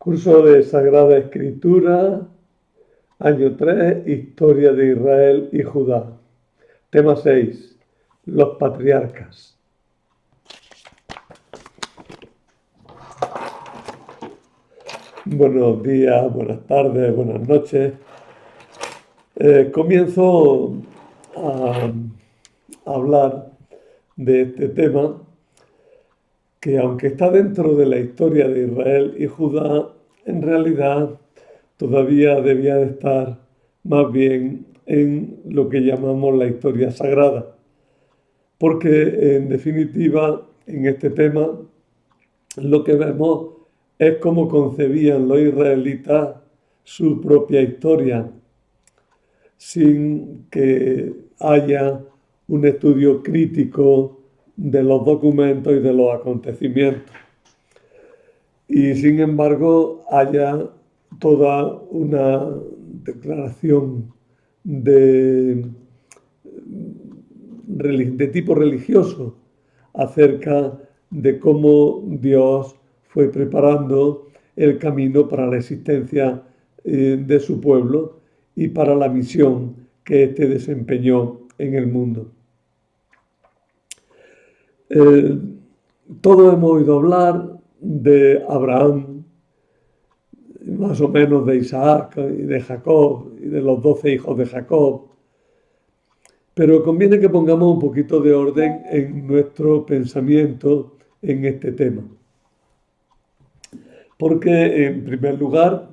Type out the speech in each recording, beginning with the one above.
Curso de Sagrada Escritura, año 3, Historia de Israel y Judá. Tema 6, los patriarcas. Buenos días, buenas tardes, buenas noches. Comienzo a hablar de este tema que, aunque está dentro de la historia de Israel y Judá, en realidad todavía debía de estar más bien en lo que llamamos la historia sagrada, porque en definitiva en este tema lo que vemos es cómo concebían los israelitas su propia historia, sin que haya un estudio crítico de los documentos y de los acontecimientos. Y sin embargo haya toda una declaración de tipo religioso acerca de cómo Dios fue preparando el camino para la existencia de su pueblo y para la misión que éste desempeñó en el mundo. Todos hemos oído hablar de Abraham, más o menos de Isaac y de Jacob y de los 12 hijos de Jacob, pero conviene que pongamos un poquito de orden en nuestro pensamiento en este tema. Porque, en primer lugar,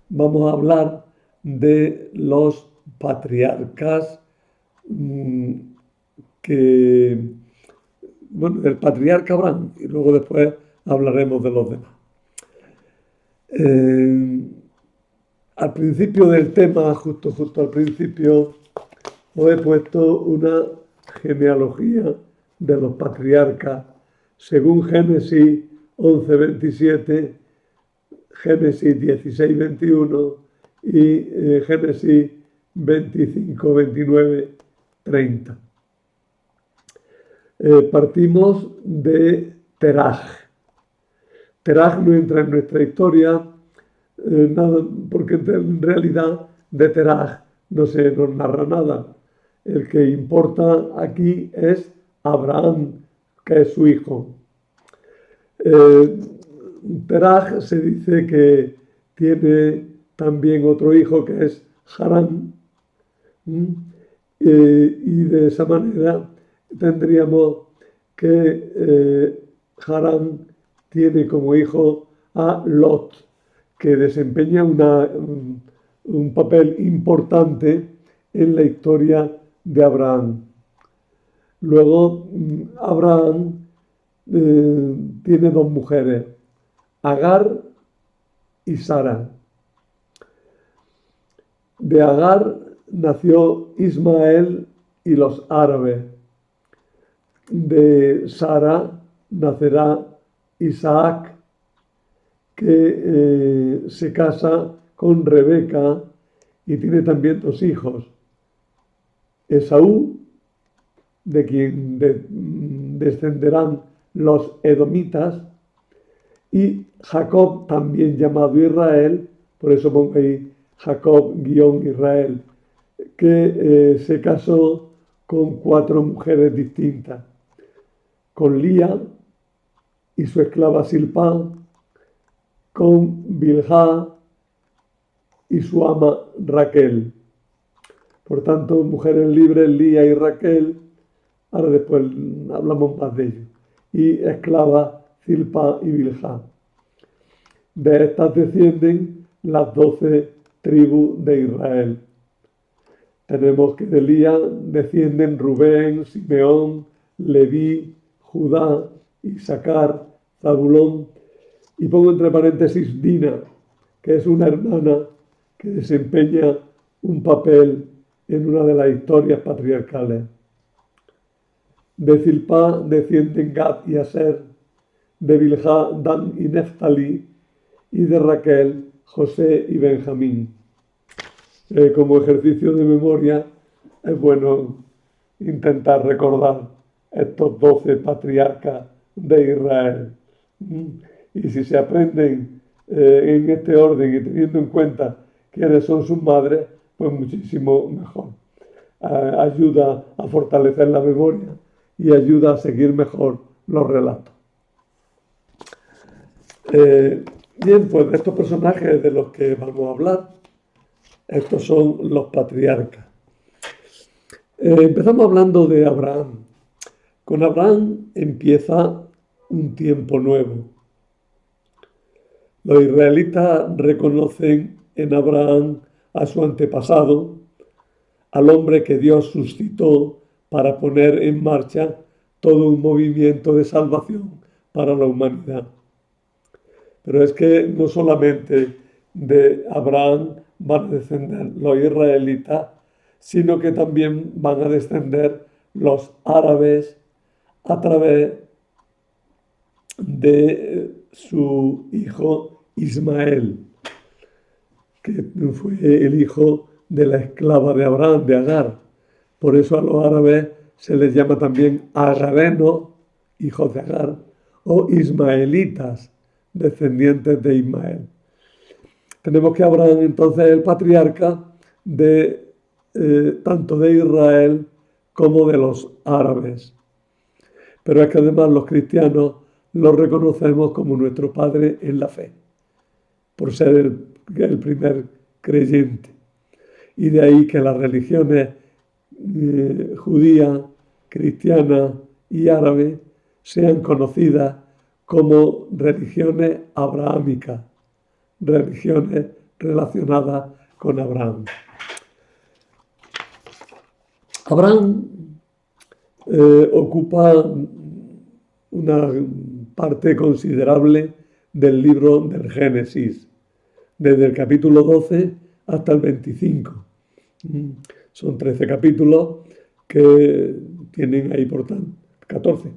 vamos a hablar de los patriarcas del patriarca Abraham, y luego después hablaremos de los demás. Al principio del tema, justo al principio, os he puesto una genealogía de los patriarcas según Génesis 11:27, Génesis 16:21 y Génesis 25:29-30. Partimos de Teraj. Teraj no entra en nuestra historia, nada, porque en realidad de Teraj no se nos narra nada. El que importa aquí es Abraham, que es su hijo. Teraj se dice que tiene también otro hijo que es Harán, y de esa manera tendríamos que Harán tiene como hijo a Lot, que desempeña un papel importante en la historia de Abraham. Luego, Abraham tiene dos mujeres, Agar y Sara. De Agar nació Ismael y los árabes. De Sara nacerá Isaac, que se casa con Rebeca y tiene también dos hijos, Esaú, de quien descenderán los edomitas, y Jacob, también llamado Israel, por eso pongo ahí Jacob-Israel, que se casó con 4 mujeres distintas, con Lía y su esclava Silpá, con Bilhá y su ama Raquel. Por tanto, mujeres libres, Lía y Raquel, ahora después hablamos más de ello, y esclavas Silpá y Bilhá. De estas descienden las 12 tribus de Israel. Tenemos que de Lía descienden Rubén, Simeón, Leví, Judá, Isaacar, Zabulón, y pongo entre paréntesis Dina, que es una hermana que desempeña un papel en una de las historias patriarcales. De Zilpá descienden Gad y Aser, de Bilhá, Dan y Neftalí, y de Raquel, José y Benjamín. Como ejercicio de memoria, es bueno intentar recordar estos 12 patriarcas de Israel. Y si se aprenden en este orden y teniendo en cuenta quiénes son sus madres, pues muchísimo mejor. Ayuda a fortalecer la memoria y ayuda a seguir mejor los relatos. Bien, pues de estos personajes de los que vamos a hablar, estos son los patriarcas. Empezamos hablando de Abraham. Con Abraham empieza un tiempo nuevo. Los israelitas reconocen en Abraham a su antepasado, al hombre que Dios suscitó para poner en marcha todo un movimiento de salvación para la humanidad. Pero es que no solamente de Abraham van a descender los israelitas, sino que también van a descender los árabes a través de su hijo Ismael, que fue el hijo de la esclava de Abraham, de Agar. Por eso a los árabes se les llama también agarenos, hijos de Agar, o ismaelitas, descendientes de Ismael. Tenemos que Abraham entonces es el patriarca de tanto de Israel como de los árabes. Pero es que además los cristianos lo reconocemos como nuestro padre en la fe, por ser el primer creyente. Y de ahí que las religiones judía, cristiana y árabe sean conocidas como religiones abrahámicas, religiones relacionadas con Abraham. Abraham ocupa una parte considerable del libro del Génesis, desde el capítulo 12 hasta el 25. Son 13 capítulos que tienen ahí, por tanto, 14.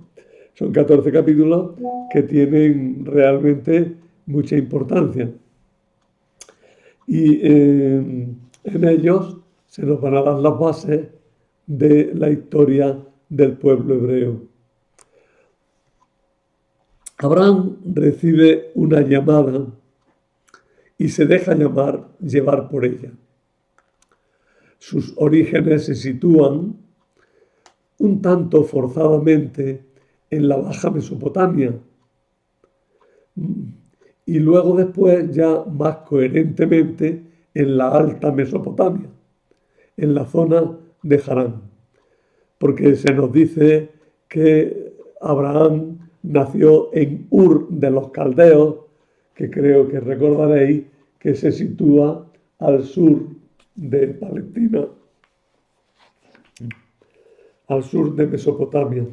Son 14 capítulos que tienen realmente mucha importancia. Y en ellos se nos van a dar las bases de la historia del pueblo hebreo. Abraham recibe una llamada y se deja llevar por ella. Sus orígenes se sitúan un tanto forzadamente en la Baja Mesopotamia y luego después ya más coherentemente en la Alta Mesopotamia, en la zona de Harán, porque se nos dice que Abraham nació en Ur de los Caldeos, que creo que recordaréis que se sitúa al sur de Palestina, al sur de Mesopotamia.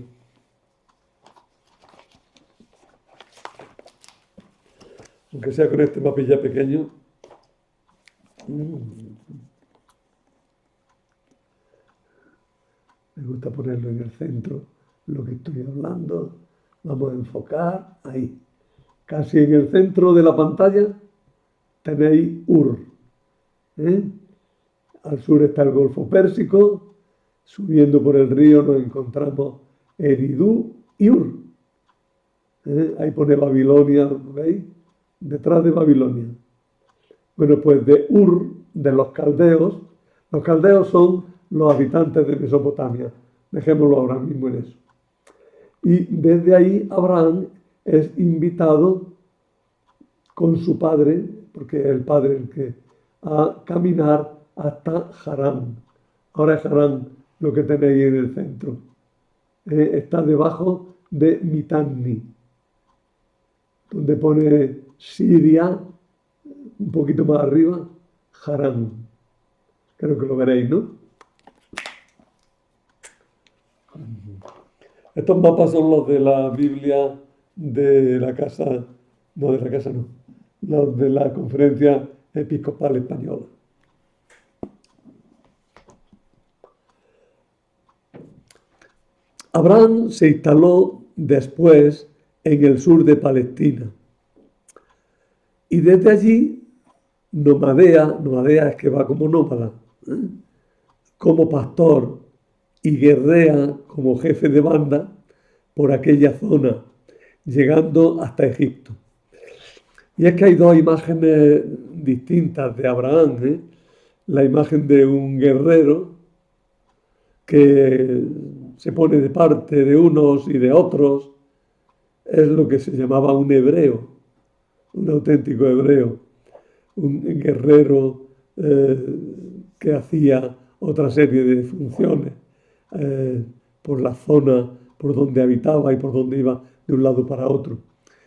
Aunque sea con este mapilla pequeño. Me gusta ponerlo en el centro, lo que estoy hablando. Vamos a enfocar ahí. Casi en el centro de la pantalla tenéis Ur. Al sur está el Golfo Pérsico. Subiendo por el río nos encontramos Eridú y Ur. Ahí pone Babilonia, ¿veis? Detrás de Babilonia. Bueno, pues de Ur, de los caldeos son los habitantes de Mesopotamia. Dejémoslo ahora mismo en eso. Y desde ahí Abraham es invitado con su padre, porque es el padre el que, a caminar hasta Harán. Ahora es Harán lo que tenéis en el centro. Está debajo de Mitanni, donde pone Siria, un poquito más arriba, Harán. Creo que lo veréis, ¿no? Estos mapas son los de la Biblia de la casa, no de la casa, no, los de la Conferencia Episcopal Española. Abraham se instaló después en el sur de Palestina y desde allí nomadea es que va como nómada, como pastor y guerrea como jefe de banda por aquella zona, llegando hasta Egipto. Y es que hay dos imágenes distintas de Abraham, ¿eh? La imagen de un guerrero que se pone de parte de unos y de otros, es lo que se llamaba un hebreo, un auténtico hebreo, un guerrero que hacía otra serie de funciones eh, por la zona por donde habitaba y por donde iba de un lado para otro.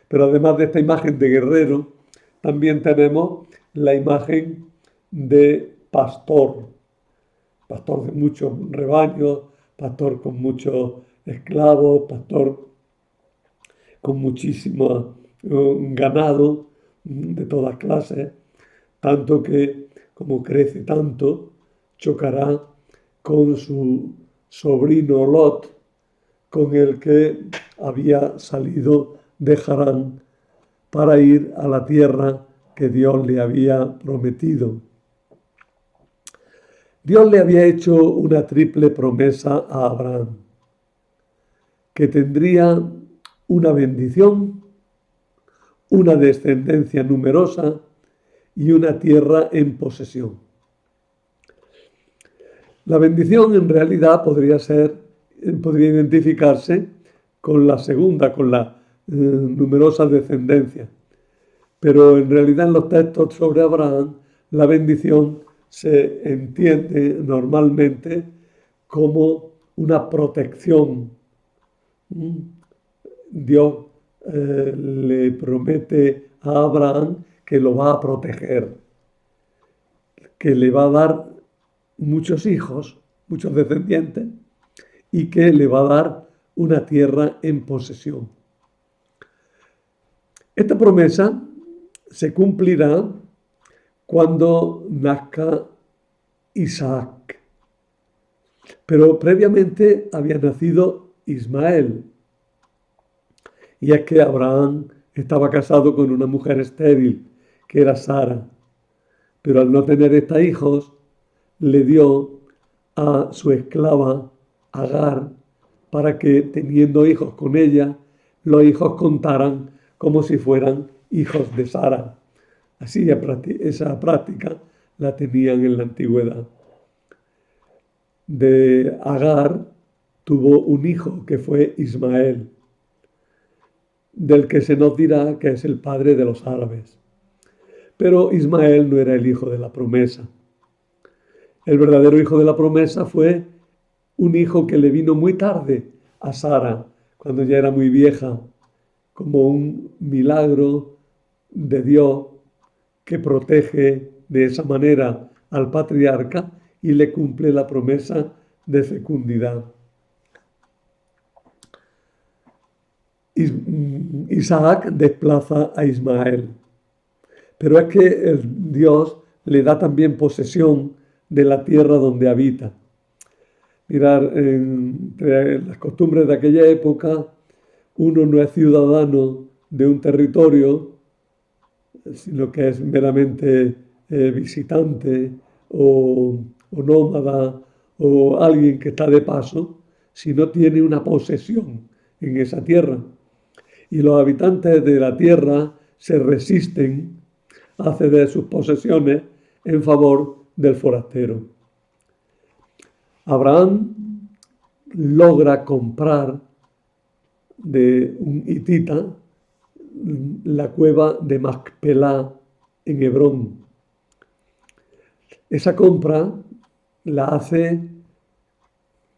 Pero además de esta imagen de guerrero, también tenemos la imagen de pastor, pastor de muchos rebaños, pastor con muchos esclavos, pastor con muchísimo ganado de todas clases, tanto que como crece tanto, chocará con su sobrino Lot, con el que había salido de Harán para ir a la tierra que Dios le había prometido. Dios le había hecho una triple promesa a Abraham, que tendría una bendición, una descendencia numerosa y una tierra en posesión. La bendición en realidad podría identificarse con la segunda, con la numerosa descendencia. Pero en realidad en los textos sobre Abraham, la bendición se entiende normalmente como una protección. Dios le promete a Abraham que lo va a proteger, que le va a dar muchos hijos, muchos descendientes, y que le va a dar una tierra en posesión. Esta promesa se cumplirá cuando nazca Isaac. Pero previamente había nacido Ismael. Y es que Abraham estaba casado con una mujer estéril, que era Sara. Pero al no tener estos hijos, le dio a su esclava Agar para que, teniendo hijos con ella, los hijos contaran como si fueran hijos de Sara. Así esa práctica la tenían en la antigüedad. De Agar tuvo un hijo que fue Ismael, del que se nos dirá que es el padre de los árabes. Pero Ismael no era el hijo de la promesa. El verdadero hijo de la promesa fue un hijo que le vino muy tarde a Sara, cuando ya era muy vieja, como un milagro de Dios que protege de esa manera al patriarca y le cumple la promesa de fecundidad. Isaac desplaza a Ismael, pero es que Dios le da también posesión de la tierra donde habita. Mirar, entre las costumbres de aquella época, uno no es ciudadano de un territorio, sino que es meramente visitante o nómada o alguien que está de paso, si no tiene una posesión en esa tierra. Y los habitantes de la tierra se resisten a ceder sus posesiones en favor del forastero. Abraham logra comprar de un hitita la cueva de Macpelá en Hebrón. Esa compra la hace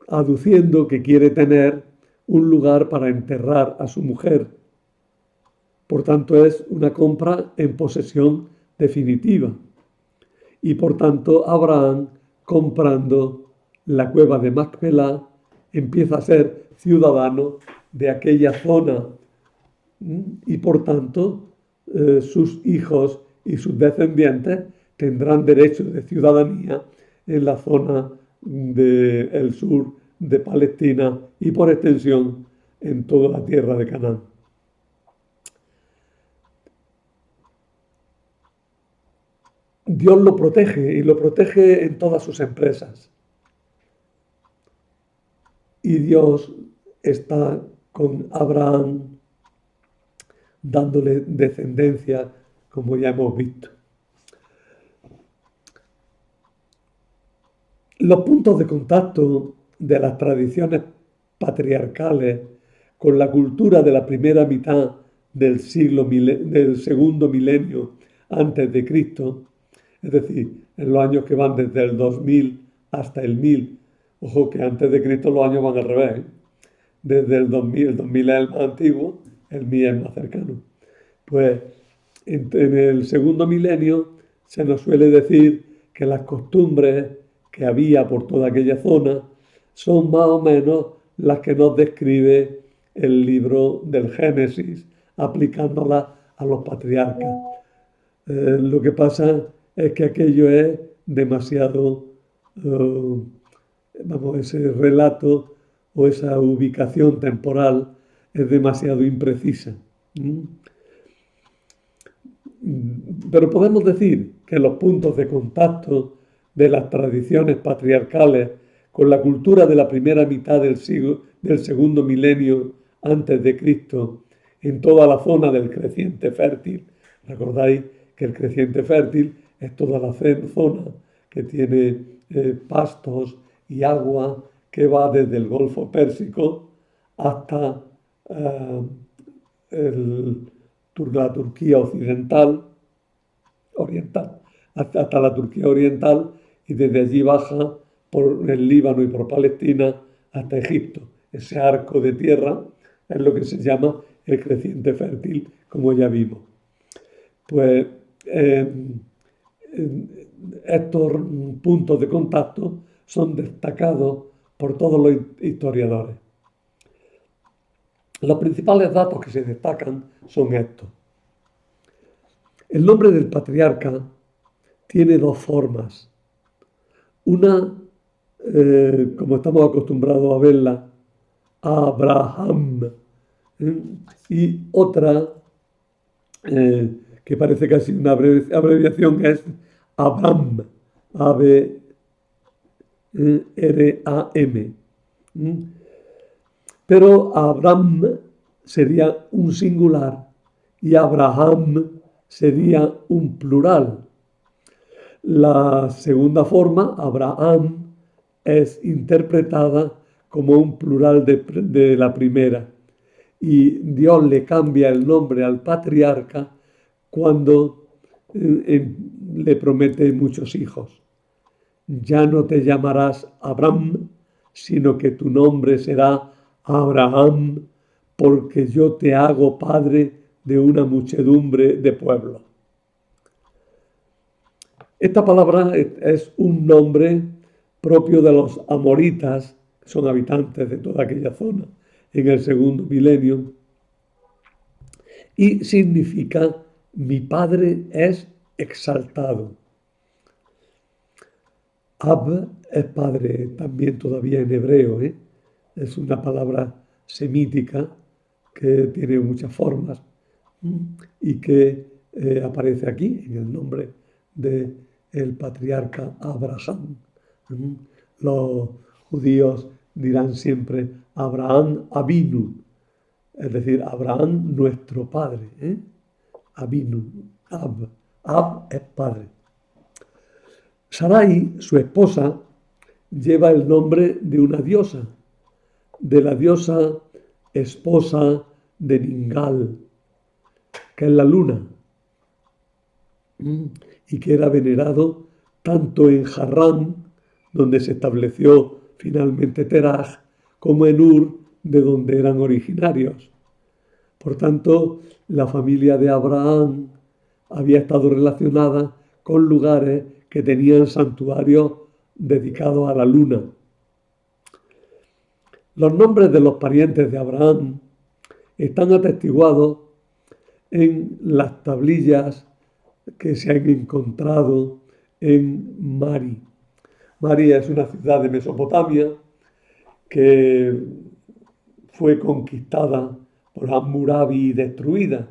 aduciendo que quiere tener un lugar para enterrar a su mujer. Por tanto, es una compra en posesión definitiva. Y por tanto, Abraham, comprando la cueva de Macpelá, empieza a ser ciudadano de aquella zona. Y por tanto, sus hijos y sus descendientes tendrán derecho de ciudadanía en la zona del sur de Palestina y por extensión en toda la tierra de Canaán. Dios lo protege y lo protege en todas sus empresas. Y Dios está con Abraham dándole descendencia como ya hemos visto. Los puntos de contacto de las tradiciones patriarcales con la cultura de la primera mitad del segundo milenio antes de Cristo, es decir, en los años que van desde el 2000 hasta el 1000, ojo que antes de Cristo los años van al revés, ¿eh? Desde el 2000 es el más antiguo, el 1000 es más cercano. Pues en el segundo milenio se nos suele decir que las costumbres que había por toda aquella zona son más o menos las que nos describe el libro del Génesis, aplicándolas a los patriarcas. Lo que pasa es que aquello es demasiado, ese relato o esa ubicación temporal es demasiado imprecisa. Pero podemos decir que los puntos de contacto de las tradiciones patriarcales con la cultura de la primera mitad del segundo milenio antes de Cristo en toda la zona del creciente fértil. Recordáis que el creciente fértil es toda la zona que tiene pastos y agua que va desde el Golfo Pérsico hasta la Turquía oriental, hasta la Turquía oriental, y desde allí baja por el Líbano y por Palestina hasta Egipto. Ese arco de tierra es lo que se llama el creciente fértil, como ya vimos. Pues estos puntos de contacto son destacados por todos los historiadores. Los principales datos que se destacan son estos. El nombre del patriarca tiene dos formas. Una, como estamos acostumbrados a verla, Abraham, y otra, que parece casi una abreviación, es Abram, A-B-R-A-M. Pero Abram sería un singular y Abraham sería un plural. La segunda forma, Abraham, es interpretada como un plural de la primera. Y Dios le cambia el nombre al patriarca cuando le promete muchos hijos. Ya no te llamarás Abram, sino que tu nombre será Abraham, porque yo te hago padre de una muchedumbre de pueblos. Esta palabra es un nombre propio de los amoritas, que son habitantes de toda aquella zona en el segundo milenio, y significa mi padre es exaltado. Ab es padre también todavía en hebreo, es una palabra semítica que tiene muchas formas y que aparece aquí en el nombre del patriarca Abraham. Los judíos dirán siempre Abraham Avinu, es decir, Abraham nuestro padre. Avinu, Ab es padre. Sarai, su esposa, lleva el nombre de una diosa, de la diosa esposa de Ningal, que es la luna, y que era venerado tanto en Harrán, donde se estableció finalmente Teraj, como en Ur, de donde eran originarios. Por tanto, la familia de Abraham había estado relacionada con lugares que tenían santuarios dedicados a la luna. Los nombres de los parientes de Abraham están atestiguados en las tablillas que se han encontrado en Mari. Mari es una ciudad de Mesopotamia que fue conquistada por Hammurabi y destruida.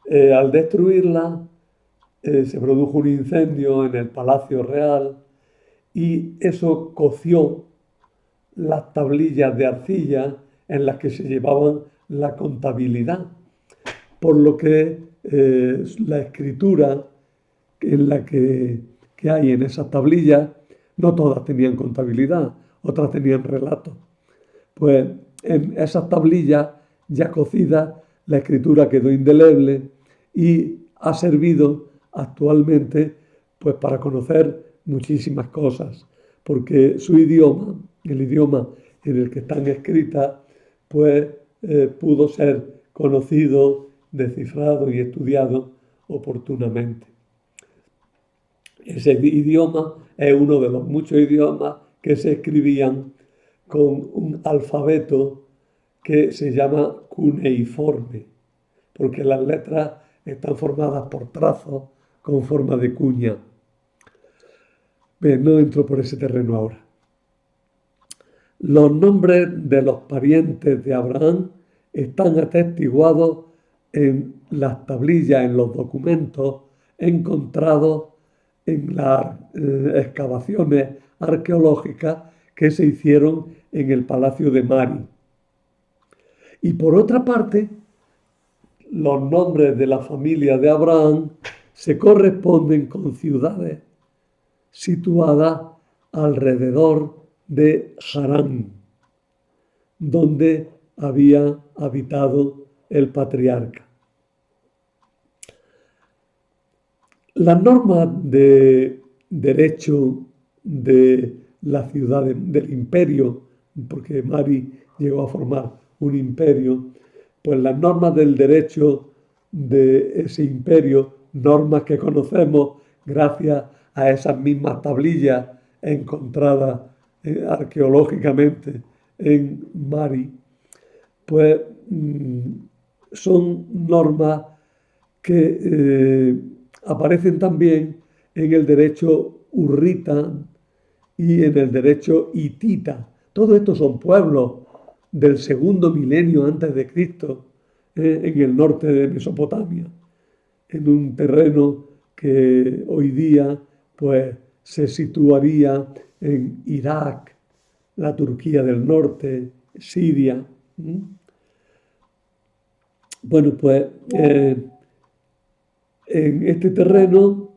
Al destruirla, se produjo un incendio en el Palacio Real y eso coció las tablillas de arcilla en las que se llevaban la contabilidad, por lo que la escritura en la que hay en esas tablillas, no todas tenían contabilidad, otras tenían relatos. Pues en esas tablillas ya cocidas la escritura quedó indeleble y ha servido actualmente pues para conocer muchísimas cosas, porque su idioma, el idioma en el que están escritas, pues pudo ser conocido, descifrado y estudiado oportunamente. Ese idioma es uno de los muchos idiomas que se escribían con un alfabeto que se llama cuneiforme, porque las letras están formadas por trazos con forma de cuña. Bien, no entro por ese terreno ahora. Los nombres de los parientes de Abraham están atestiguados en las tablillas, en los documentos encontrados en las excavaciones arqueológicas que se hicieron en el Palacio de Mari. Y por otra parte, los nombres de la familia de Abraham se corresponden con ciudades situadas alrededor de Harán, donde había habitado el patriarca. Las normas de derecho de la ciudad del imperio, porque Mari llegó a formar un imperio, pues las normas del derecho de ese imperio, normas que conocemos gracias a esas mismas tablillas encontradas arqueológicamente en Mari, pues son normas que aparecen también en el derecho urrita y en el derecho hitita. Todos estos son pueblos del segundo milenio antes de Cristo, en el norte de Mesopotamia, en un terreno que hoy día pues se situaría en Irak, la Turquía del norte, Siria. Bueno, pues en este terreno,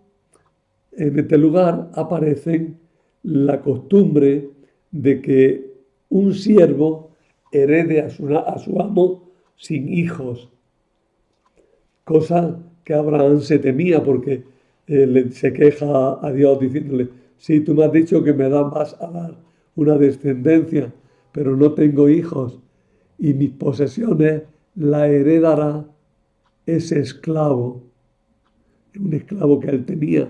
en este lugar, aparecen la costumbre de que un siervo herede a su amo sin hijos, cosa que Abraham se temía porque se queja a Dios diciéndole: sí, tú me has dicho que me vas a dar una descendencia, pero no tengo hijos y mis posesiones la heredará ese esclavo, un esclavo que él tenía.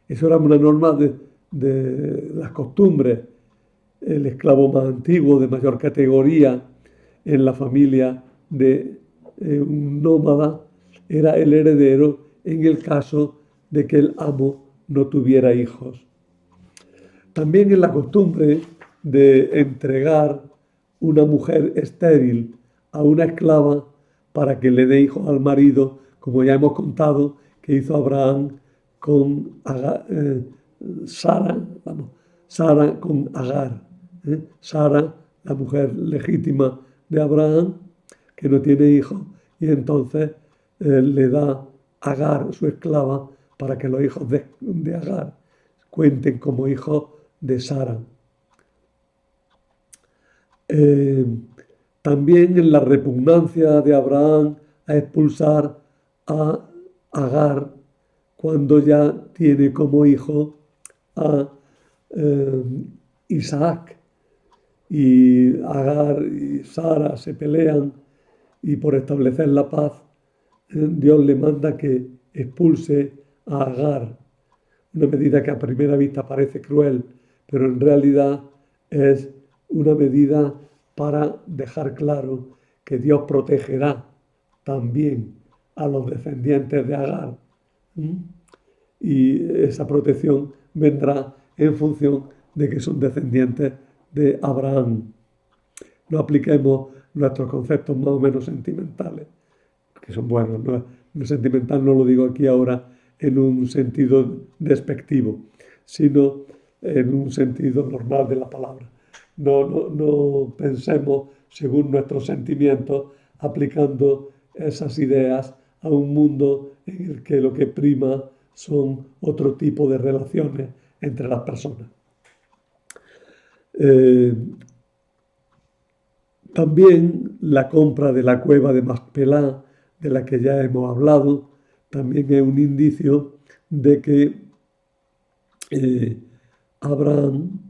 Eso era una norma de las costumbres. El esclavo más antiguo, de mayor categoría en la familia de un nómada, era el heredero en el caso de que el amo no tuviera hijos. También en la costumbre de entregar una mujer estéril a una esclava para que le dé hijos al marido, como ya hemos contado que hizo Abraham con Sara con Agar. Sara, la mujer legítima de Abraham, que no tiene hijos, y entonces le da Agar, su esclava, para que los hijos de Agar cuenten como hijos de Sara. También en la repugnancia de Abraham a expulsar a Agar cuando ya tiene como hijo a Isaac, y Agar y Sara se pelean y por establecer la paz Dios le manda que expulse a Agar, una medida que a primera vista parece cruel, pero en realidad es una medida para dejar claro que Dios protegerá también a los descendientes de Agar. Y esa protección vendrá en función de que son descendientes de Abraham. No apliquemos nuestros conceptos más o menos sentimentales, que son buenos. No sentimental no lo digo aquí ahora en un sentido despectivo, sino en un sentido normal de la palabra. No pensemos según nuestros sentimientos aplicando esas ideas a un mundo en el que lo que prima son otro tipo de relaciones entre las personas. Eh, También la compra de la cueva de Macpelá, de la que ya hemos hablado, también es un indicio de que Abraham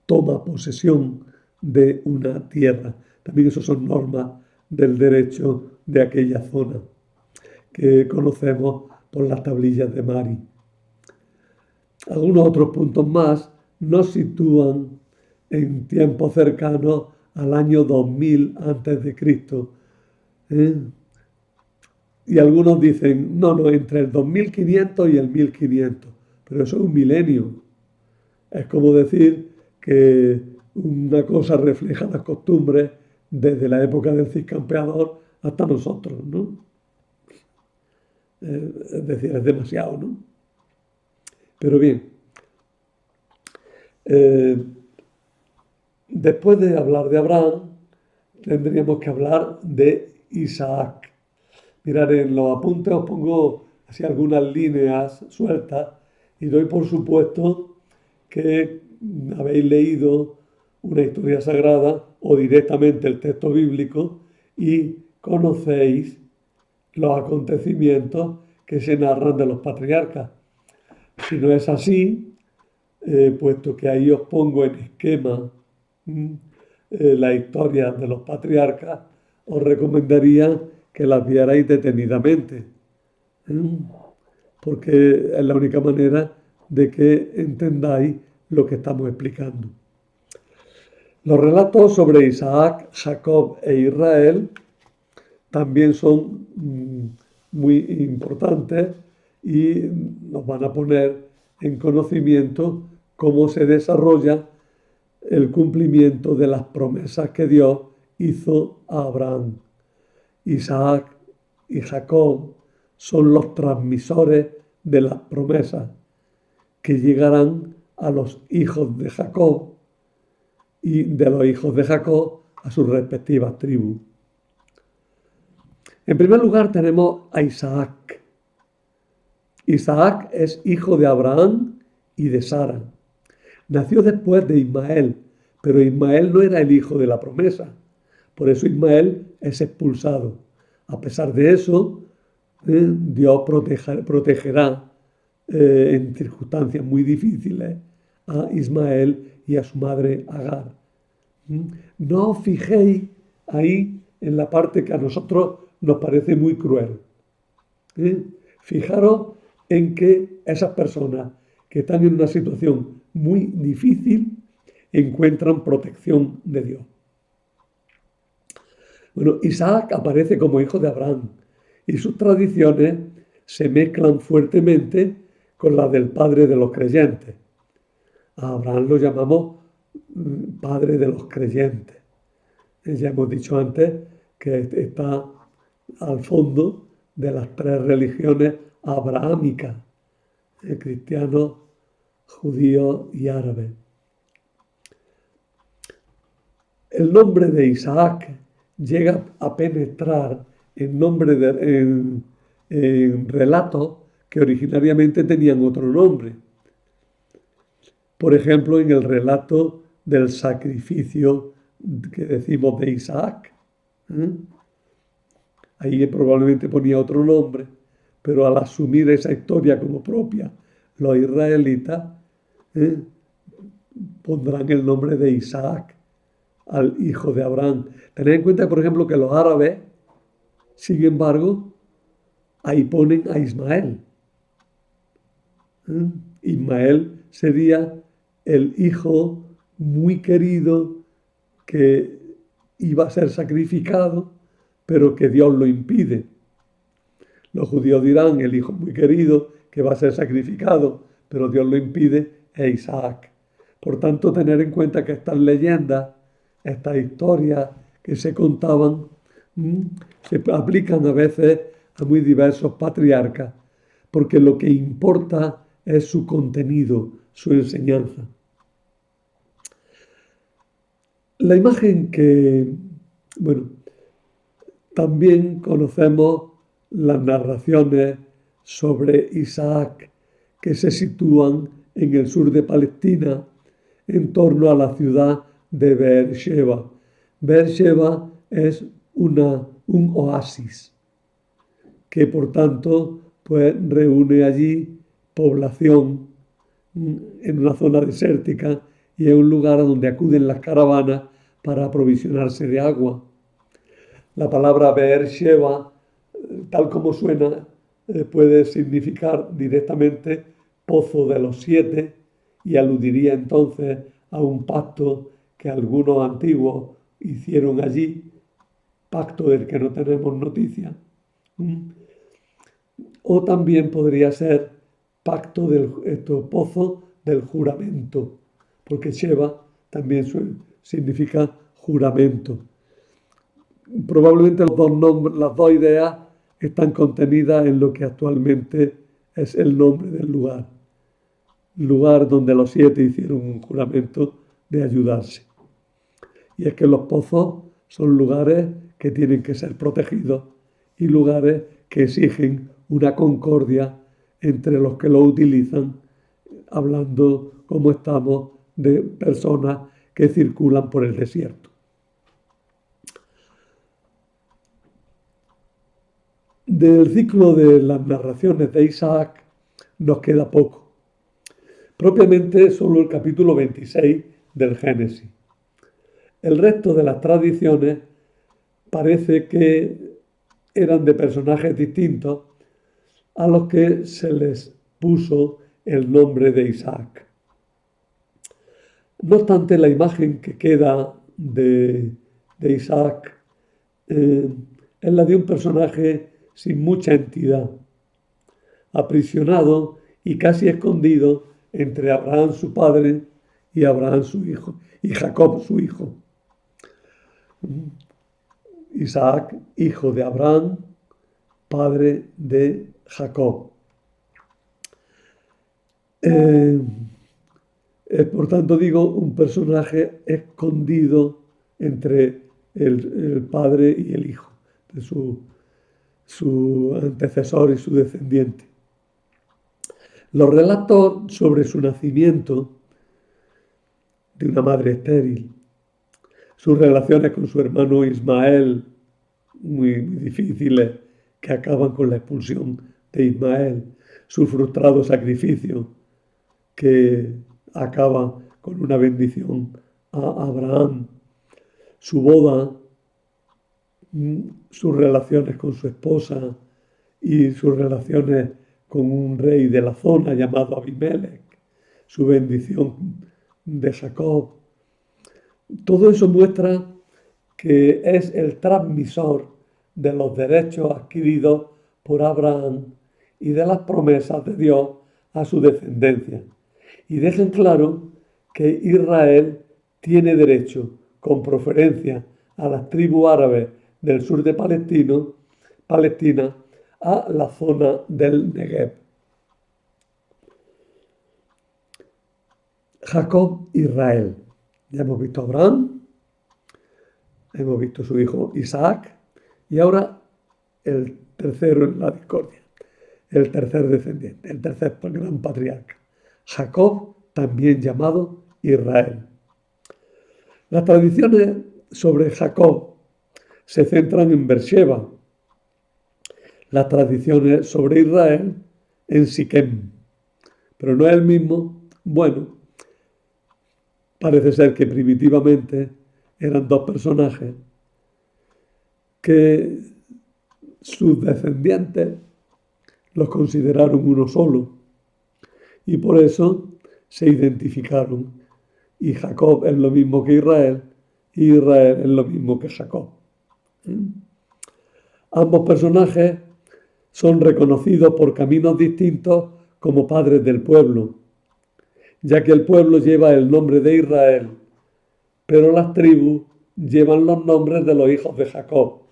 toma posesión de una tierra. También eso son normas del derecho de aquella zona que conocemos por las tablillas de Mari. Algunos otros puntos más nos sitúan en tiempos cercanos al año 2000 antes de Cristo. Y algunos dicen, no, entre el 2500 y el 1500, pero eso es un milenio. Es como decir que una cosa refleja las costumbres desde la época del Cid Campeador hasta nosotros, ¿no? Es decir, es demasiado, ¿no? Pero bien, después de hablar de Abraham, tendríamos que hablar de Isaac. Mirad, en los apuntes os pongo así algunas líneas sueltas y doy por supuesto que habéis leído una historia sagrada o directamente el texto bíblico y conocéis los acontecimientos que se narran de los patriarcas. Si no es así, puesto que ahí os pongo en esquema la historia de los patriarcas, os recomendaría que las vierais detenidamente, porque es la única manera de que entendáis lo que estamos explicando. Los relatos sobre Isaac, Jacob e Israel también son muy importantes y nos van a poner en conocimiento cómo se desarrolla el cumplimiento de las promesas que Dios hizo a Abraham. Isaac y Jacob son los transmisores de las promesas que llegarán a los hijos de Jacob y de los hijos de Jacob a sus respectivas tribus. En primer lugar tenemos a Isaac. Isaac es hijo de Abraham y de Sara. Nació después de Ismael, pero Ismael no era el hijo de la promesa. Por eso Ismael es expulsado. A pesar de eso, Dios protegerá en circunstancias muy difíciles a Ismael y a su madre Agar. No os fijéis ahí en la parte que a nosotros nos parece muy cruel. Fijaros en que esas personas que están en una situación muy difícil encuentran protección de Dios. Bueno, Isaac aparece como hijo de Abraham y sus tradiciones se mezclan fuertemente con las del padre de los creyentes. A Abraham lo llamamos padre de los creyentes. Ya hemos dicho antes que está al fondo de las tres religiones abrahámicas, cristianos, judíos y árabes. El nombre de Isaac llega a penetrar en relatos que originariamente tenían otro nombre. Por ejemplo, en el relato del sacrificio que decimos de Isaac. Ahí probablemente ponía otro nombre, pero al asumir esa historia como propia, los israelitas pondrán el nombre de Isaac al hijo de Abraham. Tened en cuenta, por ejemplo, que los árabes, sin embargo, ahí ponen a Ismael. Ismael sería el hijo muy querido que iba a ser sacrificado, pero que Dios lo impide. Los judíos dirán, el hijo muy querido que va a ser sacrificado, pero Dios lo impide, es Isaac. Por tanto, tener en cuenta que estas leyendas, estas historias que se contaban, se aplican a veces a muy diversos patriarcas, porque lo que importa es su contenido, su enseñanza. La imagen que También conocemos las narraciones sobre Isaac que se sitúan en el sur de Palestina, en torno a la ciudad de Beersheba. Beersheba es un oasis que por tanto pues, reúne allí población en una zona desértica y es un lugar a donde acuden las caravanas para aprovisionarse de agua. La palabra Beersheba, tal como suena, puede significar directamente pozo de los siete y aludiría entonces a un pacto que algunos antiguos hicieron allí, pacto del que no tenemos noticia. O también podría ser pozo del juramento, porque Sheba también significa juramento. Probablemente las dos ideas están contenidas en lo que actualmente es el nombre del lugar donde los siete hicieron un juramento de ayudarse. Y es que los pozos son lugares que tienen que ser protegidos y lugares que exigen una concordia entre los que lo utilizan, hablando como estamos de personas que circulan por el desierto. Del ciclo de las narraciones de Isaac nos queda poco, propiamente solo el capítulo 26 del Génesis. El resto de las tradiciones parece que eran de personajes distintos a los que se les puso el nombre de Isaac. No obstante, la imagen que queda de Isaac es la de un personaje sin mucha entidad, aprisionado y casi escondido entre Abraham su padre y Abraham su hijo, y Jacob su hijo. Isaac, hijo de Abraham, padre de Jacob. Por tanto, digo, un personaje escondido entre el padre y el hijo, de su antecesor y su descendiente. Los relatos sobre su nacimiento, de una madre estéril, sus relaciones con su hermano Ismael, muy difíciles, que acaban con la expulsión de Ismael, su frustrado sacrificio, que acaba con una bendición a Abraham, su boda, sus relaciones con su esposa y sus relaciones con un rey de la zona llamado Abimelech, su bendición de Jacob. Todo eso muestra que es el transmisor de los derechos adquiridos por Abraham y de las promesas de Dios a su descendencia. Y dejan claro que Israel tiene derecho, con preferencia a las tribus árabes del sur de Palestina, a la zona del Negev. Jacob, Israel. Ya hemos visto a Abraham, hemos visto a su hijo Isaac, y ahora el tercero en la discordia, el tercer descendiente, el tercer gran patriarca, Jacob, también llamado Israel. Las tradiciones sobre Jacob se centran en Beersheba, las tradiciones sobre Israel en Siquem, pero no es el mismo. Bueno, parece ser que primitivamente eran dos personajes que sus descendientes los consideraron uno solo y por eso se identificaron. Y Jacob es lo mismo que Israel y Israel es lo mismo que Jacob. Ambos personajes son reconocidos por caminos distintos como padres del pueblo, ya que el pueblo lleva el nombre de Israel, pero las tribus llevan los nombres de los hijos de Jacob.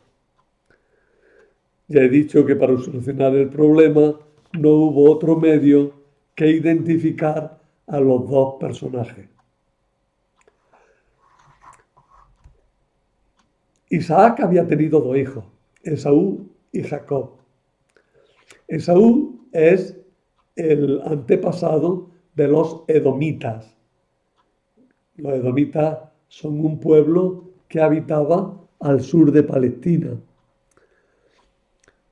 Ya he dicho que para solucionar el problema no hubo otro medio que identificar a los dos personajes. Isaac había tenido dos hijos, Esaú y Jacob. Esaú es el antepasado de los edomitas. Los edomitas son un pueblo que habitaba al sur de Palestina,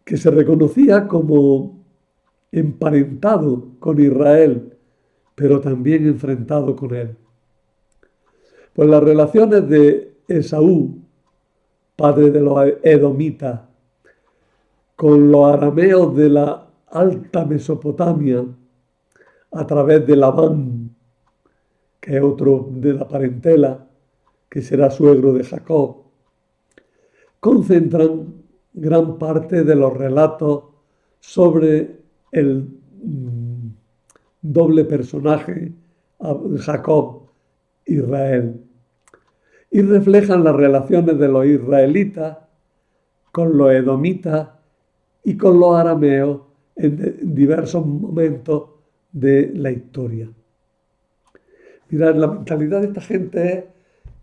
que se reconocía como emparentado con Israel, pero también enfrentado con él. Pues las relaciones de Esaú, padre de los edomitas, con los arameos de la alta Mesopotamia, a través de Labán, que es otro de la parentela, que será suegro de Jacob, concentran gran parte de los relatos sobre el doble personaje Jacob-Israel y reflejan las relaciones de los israelitas con los edomitas y con los arameos en diversos momentos de la historia. Mirad, la mentalidad de esta gente es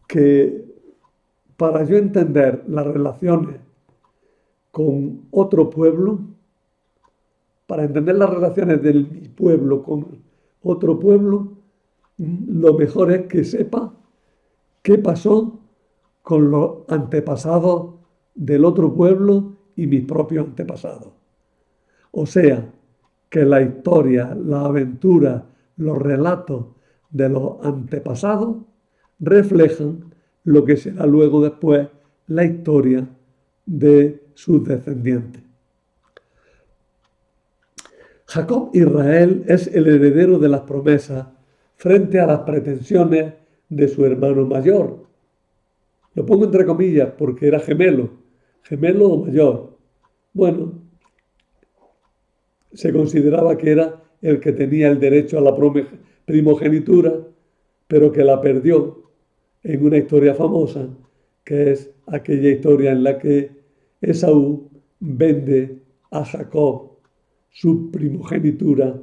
que para yo entender las relaciones con otro pueblo, para entender las relaciones de mi pueblo con otro pueblo, lo mejor es que sepa qué pasó con los antepasados del otro pueblo y mis propios antepasados. O sea, que la historia, la aventura, los relatos de los antepasados reflejan lo que será luego después la historia de sus descendientes. Jacob Israel es el heredero de las promesas frente a las pretensiones de su hermano mayor. Lo pongo entre comillas porque era gemelo o mayor. Bueno, se consideraba que era el que tenía el derecho a la primogenitura, pero que la perdió en una historia famosa, que es aquella historia en la que Esaú vende a Jacob su primogenitura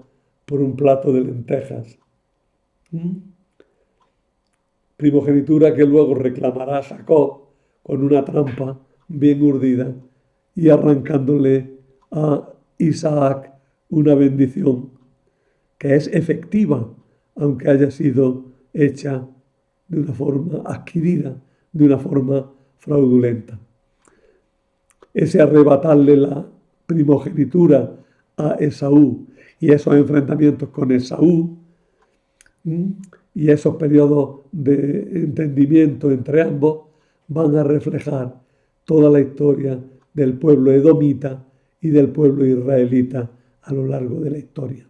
por un plato de lentejas. Primogenitura que luego reclamará a Jacob con una trampa bien urdida y arrancándole a Isaac una bendición que es efectiva, aunque haya sido hecha de una forma adquirida, de una forma fraudulenta. Ese arrebatarle la primogenitura a Esaú y esos enfrentamientos con Esaú y esos periodos de entendimiento entre ambos van a reflejar toda la historia del pueblo edomita y del pueblo israelita a lo largo de la historia.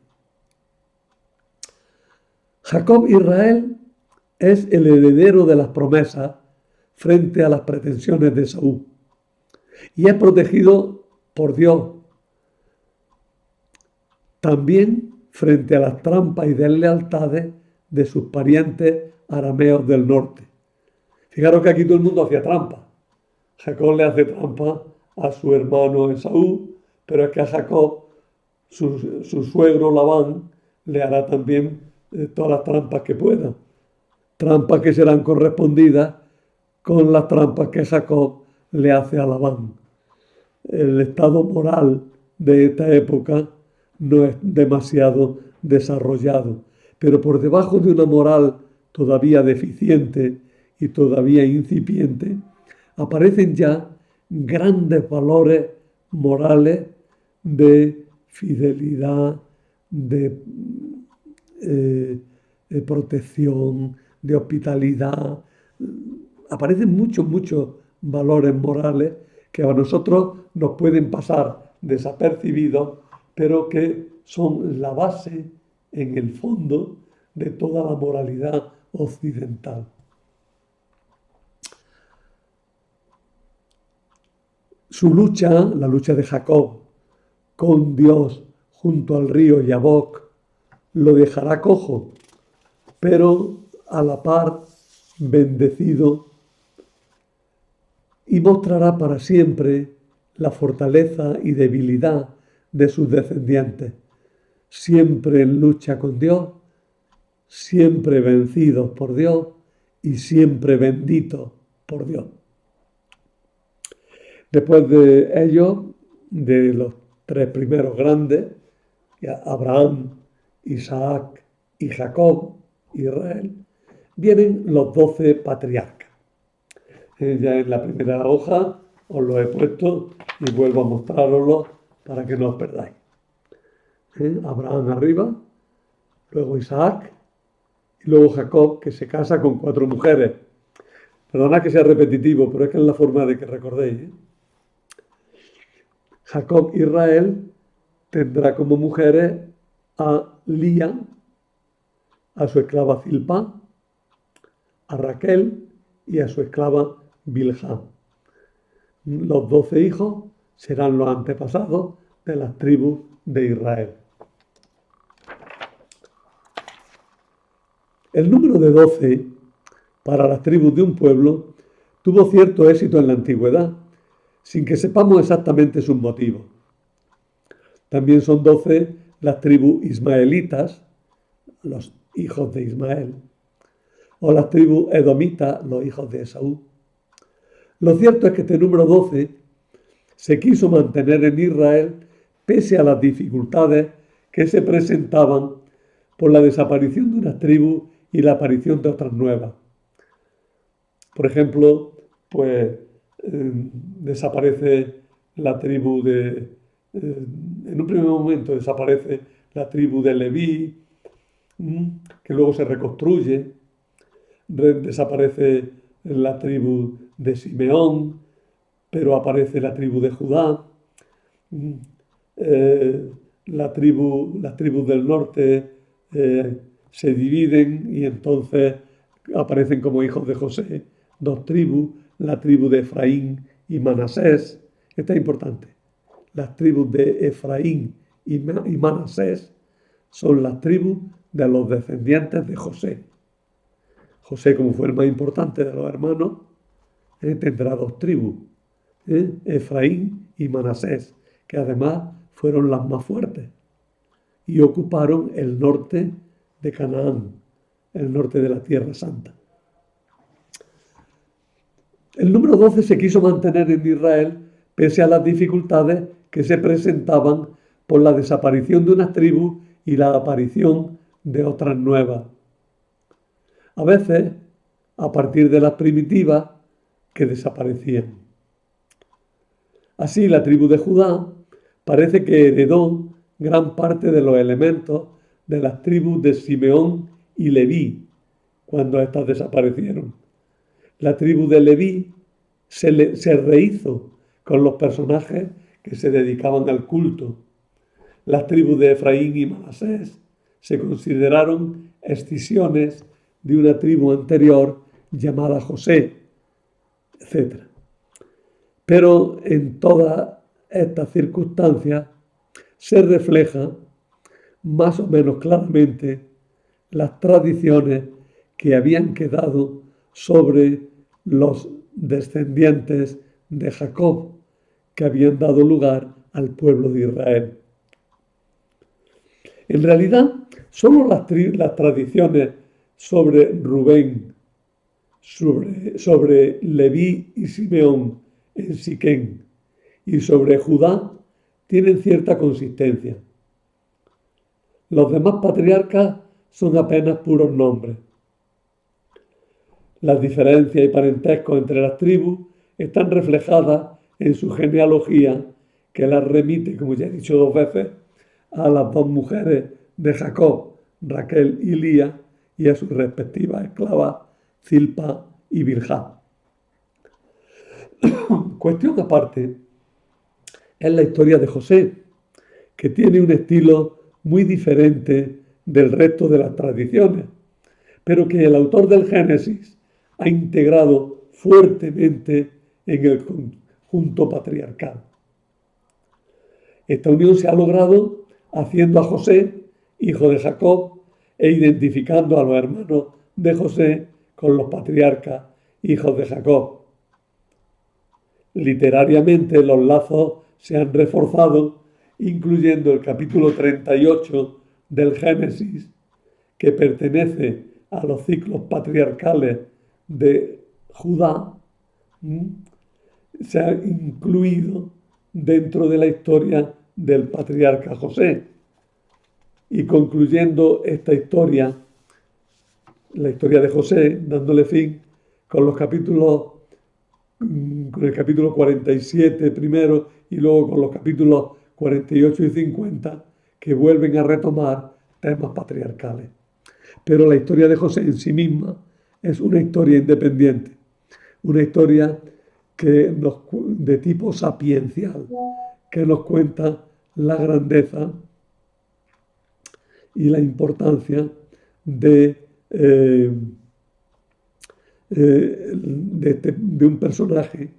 Jacob Israel es el heredero de las promesas frente a las pretensiones de Esaú y es protegido por Dios también frente a las trampas y deslealtades de sus parientes arameos del norte. Fijaros que aquí todo el mundo hacía trampa. Jacob le hace trampa a su hermano Esaú, pero es que a Jacob, su suegro Labán, le hará también todas las trampas que pueda. Trampas que serán correspondidas con las trampas que Jacob le hace a Labán. El estado moral de esta época no es demasiado desarrollado, pero por debajo de una moral todavía deficiente y todavía incipiente, aparecen ya grandes valores morales de fidelidad, de protección, de hospitalidad. Aparecen muchos valores morales que a nosotros nos pueden pasar desapercibidos, pero que son la base, en el fondo, de toda la moralidad occidental. Su lucha, la lucha de Jacob con Dios junto al río Yabok, lo dejará cojo, pero a la par bendecido, y mostrará para siempre la fortaleza y debilidad de sus descendientes, siempre en lucha con Dios, siempre vencidos por Dios y siempre benditos por Dios. Después de ellos, de los tres primeros grandes, Abraham, Isaac y Jacob, Israel, vienen los 12 patriarcas. Ya en la primera hoja os lo he puesto y vuelvo a mostraroslo para que no os perdáis. Abraham arriba, luego Isaac y luego Jacob, que se casa con 4 mujeres. Perdona que sea repetitivo, pero es que es la forma de que recordéis. Jacob Israel tendrá como mujeres a Lía, a su esclava Zilpá, a Raquel y a su esclava Bilhá. Los 12 hijos serán los antepasados de las tribus de Israel. El número de 12 para las tribus de un pueblo tuvo cierto éxito en la antigüedad, sin que sepamos exactamente sus motivos. También son 12 las tribus ismaelitas, los hijos de Ismael, o las tribus edomitas, los hijos de Esaú. Lo cierto es que este número 12 se quiso mantener en Israel pese a las dificultades que se presentaban por la desaparición de unas tribus y la aparición de otras nuevas. Por ejemplo, desaparece la tribu en un primer momento desaparece la tribu de Leví, que luego se reconstruye, desaparece la tribu de Simeón, pero aparece la tribu de Judá, las tribus del norte se dividen y entonces aparecen como hijos de José 2 tribus, la tribu de Efraín y Manasés. Esta es importante. Las tribus de Efraín y Manasés son las tribus de los descendientes de José. José, como fue el más importante de los hermanos, tendrá 2 tribus, Efraín y Manasés, que además fueron las más fuertes y ocuparon el norte de Canaán, el norte de la Tierra Santa. El número 12 se quiso mantener en Israel pese a las dificultades que se presentaban por la desaparición de unas tribus y la aparición de otras nuevas. A veces, a partir de las primitivas que desaparecían. Así, la tribu de Judá parece que heredó gran parte de los elementos de las tribus de Simeón y Leví cuando éstas desaparecieron. La tribu de Leví se rehizo con los personajes que se dedicaban al culto. Las tribus de Efraín y Manasés se consideraron escisiones de una tribu anterior llamada José, etc. Pero en todas estas circunstancias se refleja más o menos claramente las tradiciones que habían quedado sobre los descendientes de Jacob, que habían dado lugar al pueblo de Israel. En realidad, solo las tradiciones sobre Rubén, sobre Leví y Simeón en Siquén y sobre Judá tienen cierta consistencia. Los demás patriarcas son apenas puros nombres. Las diferencias y parentescos entre las tribus están reflejadas en su genealogía, que las remite, como ya he dicho 2 veces, a las 2 mujeres de Jacob, Raquel y Lía, y a sus respectivas esclavas, Zilpa y Bilhá. Cuestión aparte es la historia de José, que tiene un estilo muy diferente del resto de las tradiciones, pero que el autor del Génesis ha integrado fuertemente en el conjunto patriarcal. Esta unión se ha logrado haciendo a José, hijo de Jacob, e identificando a los hermanos de José con los patriarcas, hijos de Jacob. Literariamente los lazos se han reforzado, incluyendo el capítulo 38 del Génesis, que pertenece a los ciclos patriarcales de Judá, se ha incluido dentro de la historia del patriarca José. Y concluyendo esta historia, la historia de José, dándole fin con los capítulos, con el capítulo 47 primero y luego con los capítulos 48 y 50, que vuelven a retomar temas patriarcales. Pero la historia de José en sí misma es una historia independiente, una historia de tipo sapiencial, que nos cuenta la grandeza y la importancia de un personaje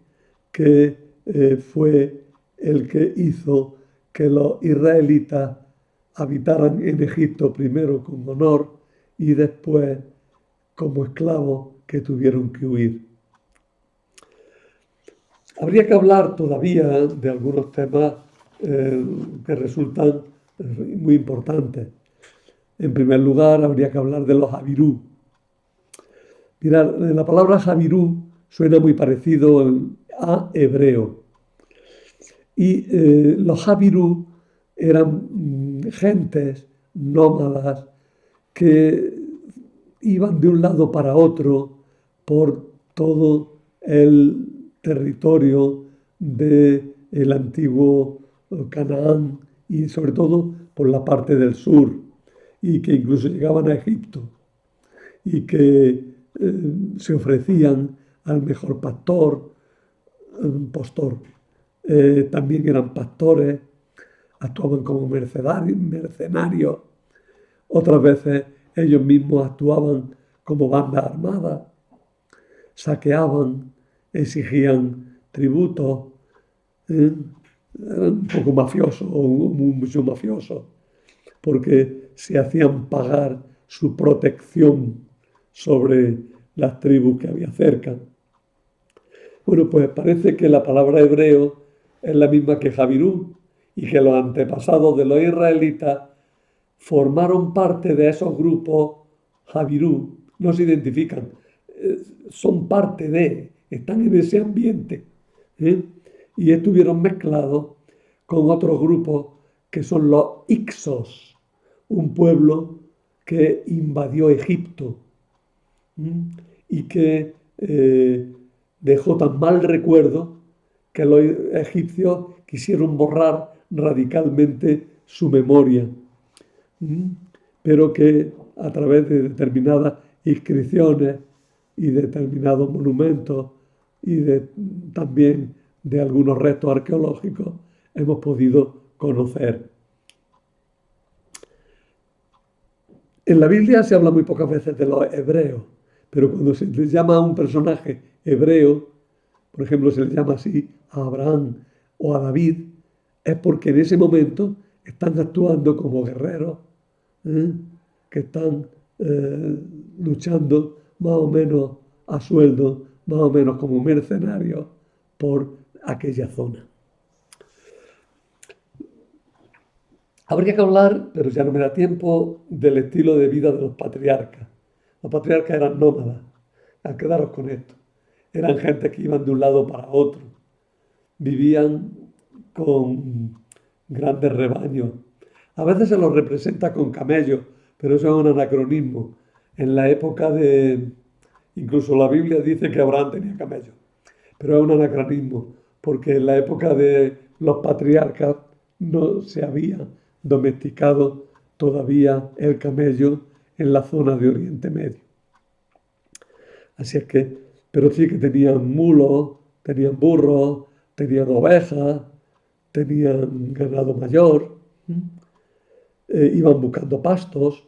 que fue el que hizo que los israelitas habitaran en Egipto primero con honor y después como esclavos que tuvieron que huir. Habría que hablar todavía de algunos temas que resultan muy importantes. En primer lugar, habría que hablar de los Habirú. Mirad, la palabra Habirú suena muy parecido a hebreo. Y los Habirú eran gentes nómadas que iban de un lado para otro por todo el territorio del antiguo Canaán y sobre todo por la parte del sur, y que incluso llegaban a Egipto y que se ofrecían al mejor postor. También eran pastores, actuaban como mercenarios, otras veces ellos mismos actuaban como bandas armadas, saqueaban, exigían tributos, eran un poco mafiosos o mucho mafiosos, porque se hacían pagar su protección sobre las tribus que había cerca. Bueno, pues parece que la palabra hebreo es la misma que Javirú y que los antepasados de los israelitas formaron parte de esos grupos Javirú, no se identifican, son parte están en ese ambiente, ¿eh? Y estuvieron mezclados con otros grupos que son los Ixos, un pueblo que invadió Egipto y que dejó tan mal recuerdo que los egipcios quisieron borrar radicalmente su memoria, pero que a través de determinadas inscripciones y determinados monumentos y también de algunos restos arqueológicos hemos podido conocer. En la Biblia se habla muy pocas veces de los hebreos, pero cuando se les llama a un personaje hebreo, por ejemplo, se le llama así a Abraham o a David, es porque en ese momento están actuando como guerreros, que están luchando más o menos a sueldo, más o menos como mercenarios por aquella zona. Habría que hablar, pero ya no me da tiempo, del estilo de vida de los patriarcas. Los patriarcas eran nómadas. Al quedaros con esto. Eran gente que iban de un lado para otro. Vivían con grandes rebaños. A veces se los representa con camellos, pero eso es un anacronismo. En la época incluso la Biblia dice que Abraham tenía camellos, pero es un anacronismo, porque en la época de los patriarcas no se había domesticado todavía el camello en la zona de Oriente Medio. Así es que, pero sí que tenían mulos, tenían burros, tenían ovejas, tenían ganado mayor, iban buscando pastos,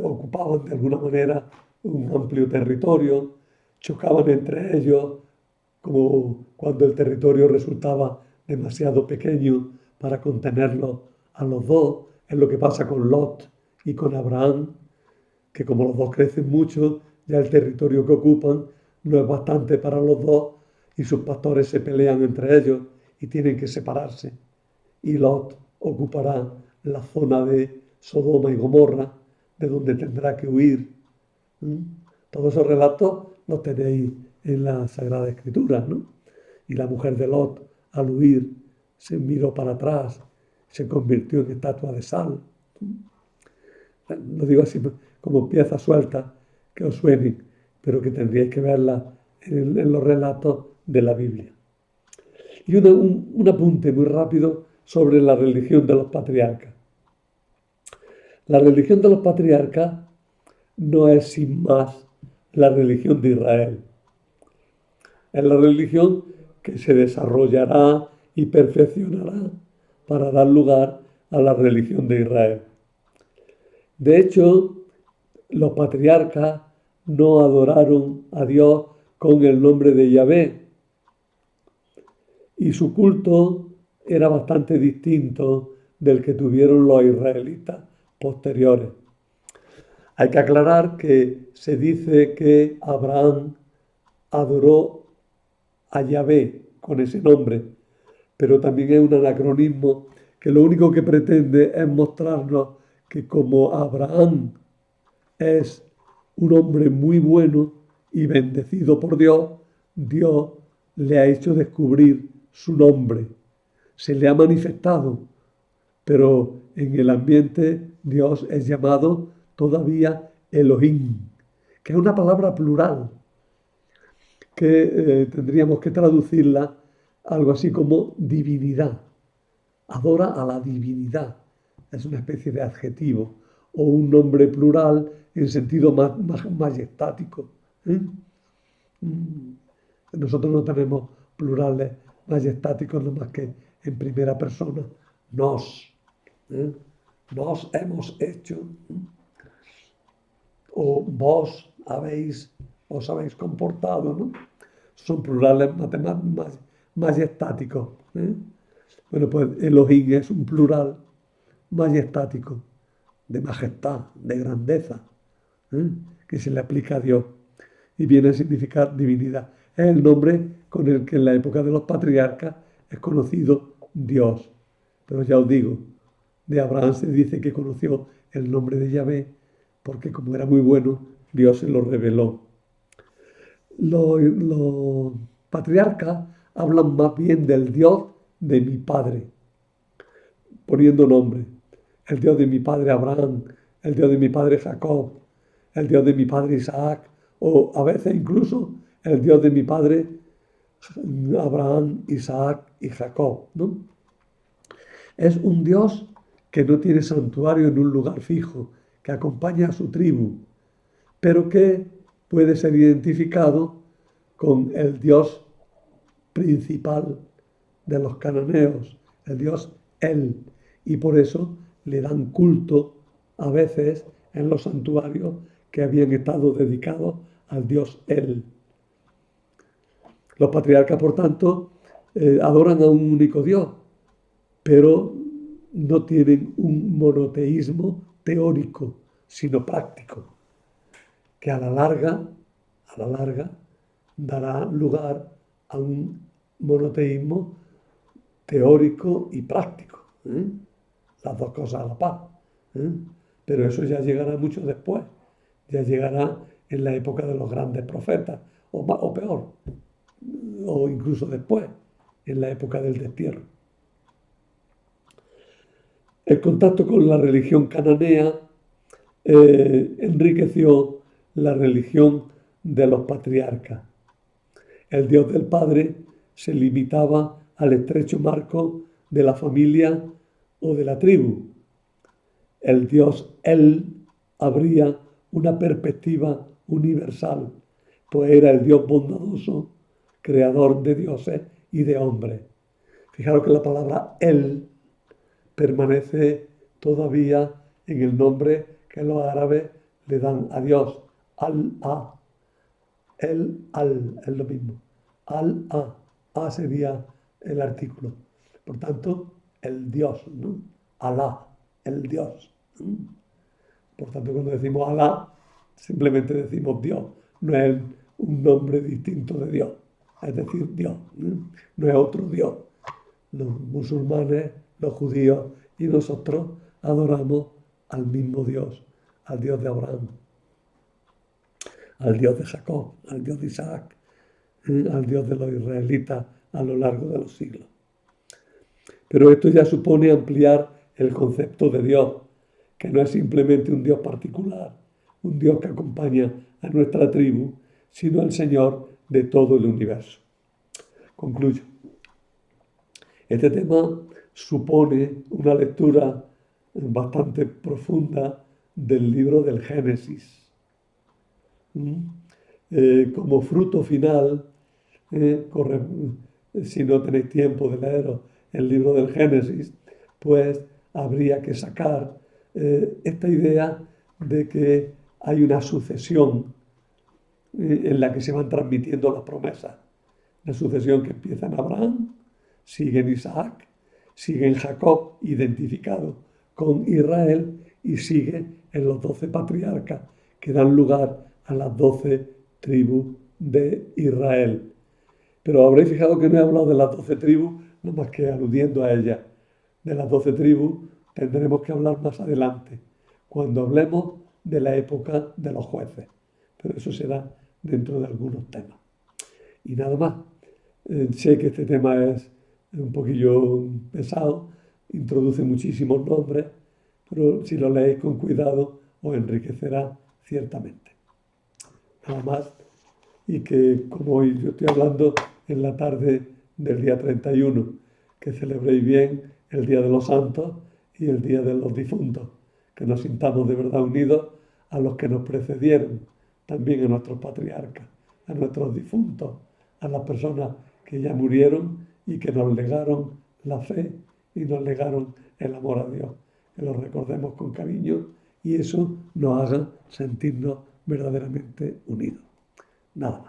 ocupaban de alguna manera un amplio territorio, chocaban entre ellos, como cuando el territorio resultaba demasiado pequeño para contenerlo a los dos. Es lo que pasa con Lot y con Abraham, que como los dos crecen mucho, ya el territorio que ocupan no es bastante para los dos y sus pastores se pelean entre ellos y tienen que separarse. Y Lot ocupará la zona de Sodoma y Gomorra, de donde tendrá que huir. Todos esos relatos lo tenéis en la Sagrada Escritura, ¿no? Y la mujer de Lot, al huir, se miró para atrás, se convirtió en estatua de sal. Lo digo así como piezas sueltas que os suenen, pero que tendríais que verlas en los relatos de la Biblia. Y un apunte muy rápido sobre la religión de los patriarcas. La religión de los patriarcas no es sin más la religión de Israel. Es la religión que se desarrollará y perfeccionará para dar lugar a la religión de Israel. De hecho, los patriarcas no adoraron a Dios con el nombre de Yahvé y su culto era bastante distinto del que tuvieron los israelitas posteriores. Hay que aclarar que se dice que Abraham adoró a Yahvé con ese nombre, pero también es un anacronismo que lo único que pretende es mostrarnos que como Abraham es un hombre muy bueno y bendecido por Dios, Dios le ha hecho descubrir su nombre. Se le ha manifestado, pero en el ambiente Dios es llamado todavía Elohim, que es una palabra plural, que tendríamos que traducirla algo así como divinidad. Adora a la divinidad. Es una especie de adjetivo o un nombre plural en sentido más majestático. ¿Eh? Nosotros no tenemos plurales majestáticos nada más que en primera persona. Nos. ¿Eh? Nos hemos hecho. O vos os habéis comportado, ¿no? Son plurales majestáticos. ¿Eh? Bueno, pues Elohim es un plural majestático, de majestad, de grandeza, ¿eh? Que se le aplica a Dios y viene a significar divinidad. Es el nombre con el que en la época de los patriarcas es conocido Dios. Pero ya os digo, de Abraham se dice que conoció el nombre de Yahvé porque como era muy bueno, Dios se lo reveló. Los patriarcas hablan más bien del Dios de mi padre, poniendo nombre. El Dios de mi padre Abraham, el Dios de mi padre Jacob, el Dios de mi padre Isaac, o a veces incluso el Dios de mi padre Abraham, Isaac y Jacob, ¿no? Es un Dios que no tiene santuario en un lugar fijo, que acompaña a su tribu, pero que puede ser identificado con el Dios principal de los cananeos, el Dios El, y por eso le dan culto a veces en los santuarios que habían estado dedicados al Dios El. Los patriarcas, por tanto, adoran a un único Dios, pero no tienen un monoteísmo teórico, sino práctico, que a la larga, dará lugar a un monoteísmo teórico y práctico. Las dos cosas a la par. Pero eso ya llegará mucho después. Ya llegará en la época de los grandes profetas, o peor, o incluso después, en la época del destierro. El contacto con la religión cananea enriqueció la religión de los patriarcas. El Dios del Padre se limitaba al estrecho marco de la familia o de la tribu. El Dios El abría una perspectiva universal, pues era el Dios bondadoso, creador de dioses y de hombres. Fijaros que la palabra El permanece todavía en el nombre que los árabes le dan a Dios, Al-A. Es lo mismo. Al-A. A sería el artículo. Por tanto, el Dios, ¿no? Alá, el Dios. Por tanto, cuando decimos Alá, simplemente decimos Dios. No es un nombre distinto de Dios. Es decir, Dios. No es otro Dios. Los musulmanes, los judíos y nosotros adoramos al mismo Dios, al Dios de Abraham. al Dios de Jacob, al Dios de Isaac, al Dios de los israelitas a lo largo de los siglos. Pero esto ya supone ampliar el concepto de Dios, que no es simplemente un Dios particular, un Dios que acompaña a nuestra tribu, sino el Señor de todo el universo. Concluyo. Este tema supone una lectura bastante profunda del libro del Génesis. Como fruto final, si no tenéis tiempo de leeros el libro del Génesis, pues habría que sacar esta idea de que hay una sucesión en la que se van transmitiendo las promesas. La sucesión que empieza en Abraham, sigue en Isaac, sigue en Jacob, identificado con Israel, y sigue en los 12 patriarcas que dan lugar a las 12 tribus de Israel. Pero habréis fijado que no he hablado de las 12 tribus, no más que aludiendo a ellas. De las 12 tribus tendremos que hablar más adelante, cuando hablemos de la época de los jueces. Pero eso será dentro de algunos temas. Y nada más. Sé que este tema es un poquillo pesado, introduce muchísimos nombres, pero si lo leéis con cuidado os enriquecerá ciertamente. Nada más. Y que como hoy yo estoy hablando en la tarde del día 31, que celebréis bien el Día de los Santos y el Día de los Difuntos, que nos sintamos de verdad unidos a los que nos precedieron, también a nuestros patriarcas, a nuestros difuntos, a las personas que ya murieron y que nos legaron la fe y nos legaron el amor a Dios. Que los recordemos con cariño y eso nos haga sentirnos verdaderamente unidos. Nada más.